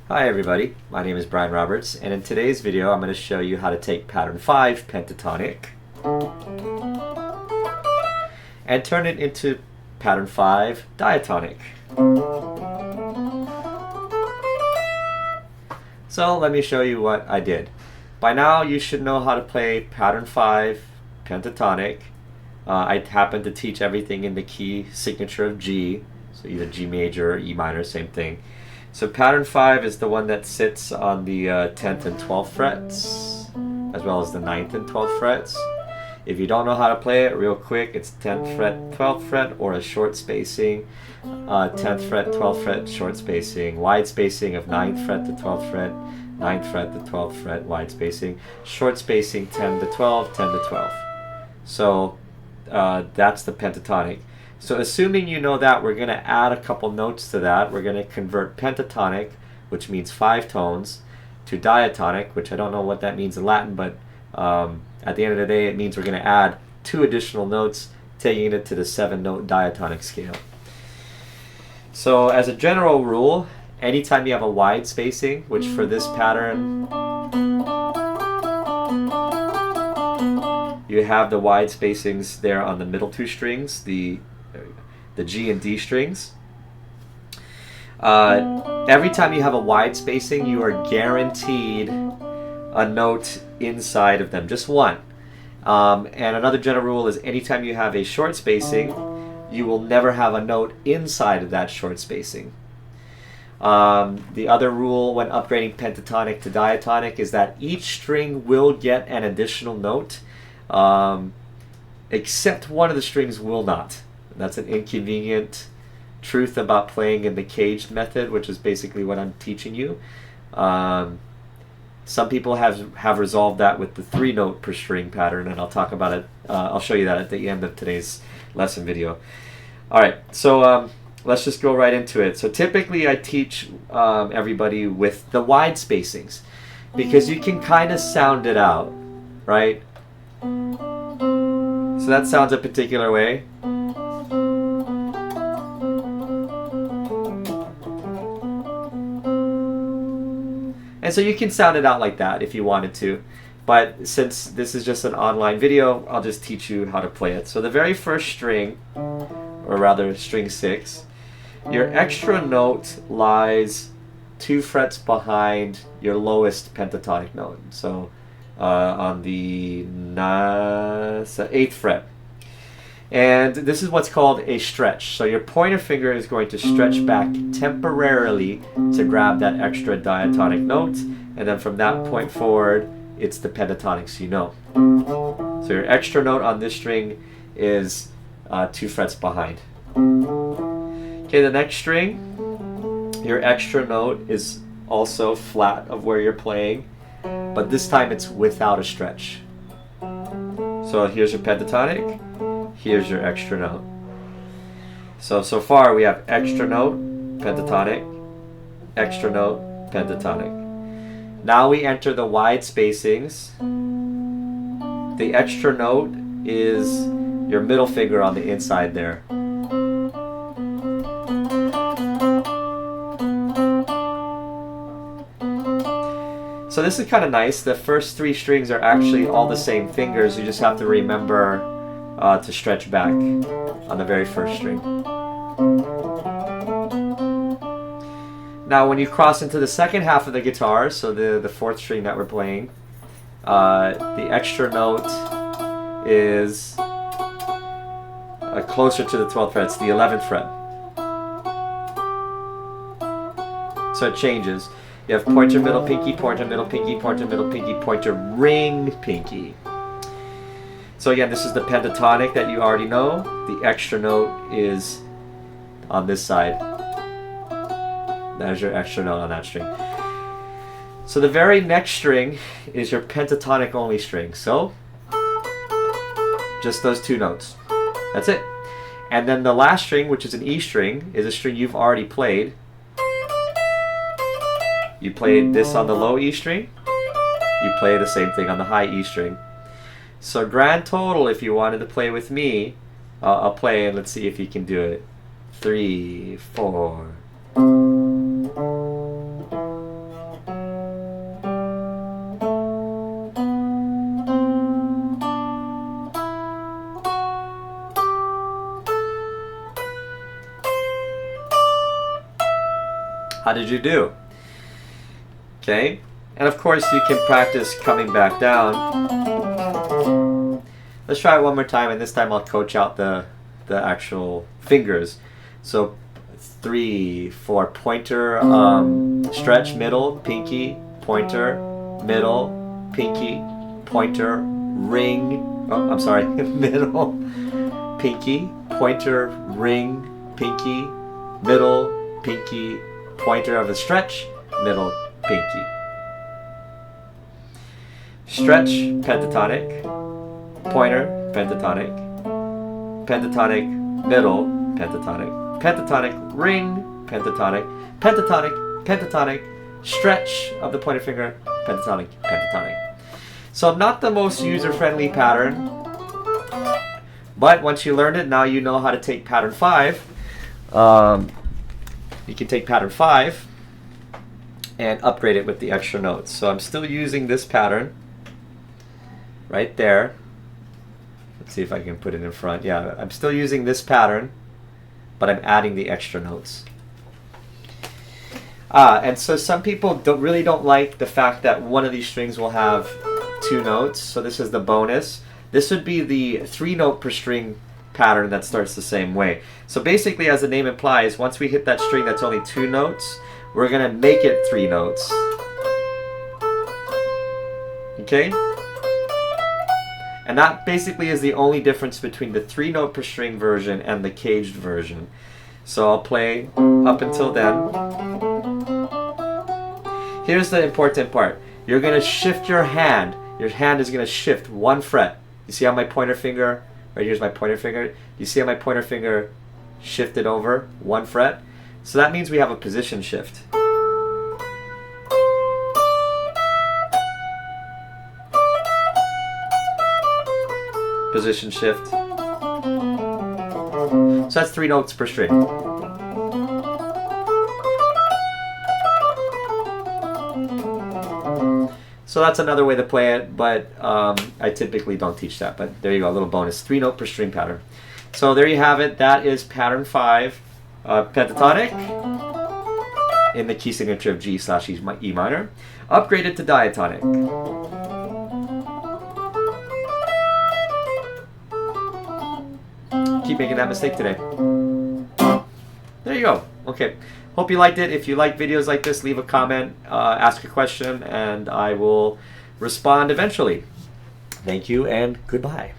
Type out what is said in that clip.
Hi everybody, my name is Brian Roberts, and in today's video I'm going to show you how to take pattern 5 pentatonic and turn it into pattern 5 diatonic. So let me show you what I did. By now you should know how to play pattern 5 pentatonic. I happen to teach everything in the key signature of G, so either G major or E minor, same thing. So pattern 5 is the one that sits on the 10th and 12th frets, as well as the 9th and 12th frets. If you don't know how to play it, real quick, it's 10th fret, 12th fret, or a short spacing. 10th fret, 12th fret, short spacing. Wide spacing of 9th fret to 12th fret, 9th fret to 12th fret, wide spacing. Short spacing 10 to 12, 10 to 12. So that's the pentatonic. So assuming you know that, we're going to add a couple notes to that. We're going to convert pentatonic, which means 5 tones, to diatonic, which I don't know what that means in Latin, but at the end of the day it means we're going to add 2 additional notes, taking it to the 7-note diatonic scale. So as a general rule, anytime you have a wide spacing, which for this pattern you have the wide spacings there on the middle 2 strings, the G and D strings. Every time you have a wide spacing, you are guaranteed a note inside of them, just one. And another general rule is anytime you have a short spacing, you will never have a note inside of that short spacing. The other rule when upgrading pentatonic to diatonic is that each string will get an additional note, except one of the strings will not. That's an inconvenient truth about playing in the caged method, which is basically what I'm teaching you. Some people have resolved that with the 3-note per string pattern, and I'll talk about it. I'll show you that at the end of today's lesson video. All right, so let's just go right into it. So typically I teach everybody with the wide spacings because you can kind of sound it out, right? So that sounds a particular way. And so you can sound it out like that if you wanted to. But since this is just an online video, I'll just teach you how to play it. So the very first string, or rather string 6, your extra note lies 2 frets behind your lowest pentatonic note. So on the 8th fret. And this is what's called a stretch. So your pointer finger is going to stretch back temporarily to grab that extra diatonic note, and then from that point forward, it's the pentatonics you know. So your extra note on this string is 2 frets behind. Okay, the next string, your extra note is also flat of where you're playing, but this time it's without a stretch. So here's your pentatonic. Here's your extra note. So far we have extra note, pentatonic, extra note, pentatonic. Now we enter the wide spacings. The extra note is your middle finger on the inside there. So this is kind of nice. The first 3 strings are actually all the same fingers. You just have to remember to stretch back on the very first string. Now when you cross into the second half of the guitar, so the 4th string that we're playing, the extra note is closer to the 12th fret. It's the 11th fret. So it changes. You have pointer, middle, pinky, pointer, middle, pinky, pointer, middle, pinky, pointer, ring, pinky. So again, this is the pentatonic that you already know. The extra note is on this side. There's your extra note on that string. So the very next string is your pentatonic only string. So just those 2 notes. That's it. And then the last string, which is an E string, is a string you've already played. You played this on the low E string. You play the same thing on the high E string. So grand total, if you wanted to play with me, I'll play and let's see if you can do it. 3, 4. How did you do? Okay, and of course you can practice coming back down. Let's try it one more time, and this time I'll coach out the actual fingers. So 3, 4, pointer, stretch, middle, pinky, pointer, middle, pinky, pointer, ring, oh, I'm sorry, middle, pinky, pointer, ring, pinky, middle, pinky, pointer of a stretch, middle, pinky. Stretch, pentatonic, pointer, pentatonic, pentatonic, middle, pentatonic, pentatonic, ring, pentatonic, pentatonic, pentatonic, stretch of the pointer finger, pentatonic, pentatonic. So not the most user-friendly pattern, but once you learned it, now you know how to take pattern 5. You can take pattern 5 and upgrade it with the extra notes. So I'm still using this pattern right there. Let's see if I can put it in front. Yeah, I'm still using this pattern, but I'm adding the extra notes. And so some people really don't like the fact that one of these strings will have 2 notes. So this is the bonus. This would be the 3 note per string pattern that starts the same way. So basically, as the name implies, once we hit that string that's only 2 notes, we're going to make it 3 notes. Okay? And that basically is the only difference between the 3 note per string version and the caged version. So I'll play up until then. Here's the important part. You're going to shift your hand. Your hand is going to shift 1 fret. You see how my pointer finger, right here's my pointer finger. You see how my pointer finger shifted over 1 fret? So that means we have a position shift. Position shift. So that's 3 notes per string. So that's another way to play it, but I typically don't teach that. But there you go, a little bonus. 3 note per string pattern. So there you have it. That is pattern 5, pentatonic in the key signature of G/E minor, upgraded to diatonic. Keep making that mistake today. There you go. Okay. Hope you liked it. If you like videos like this, leave a comment, ask a question, and I will respond eventually. Thank you and goodbye.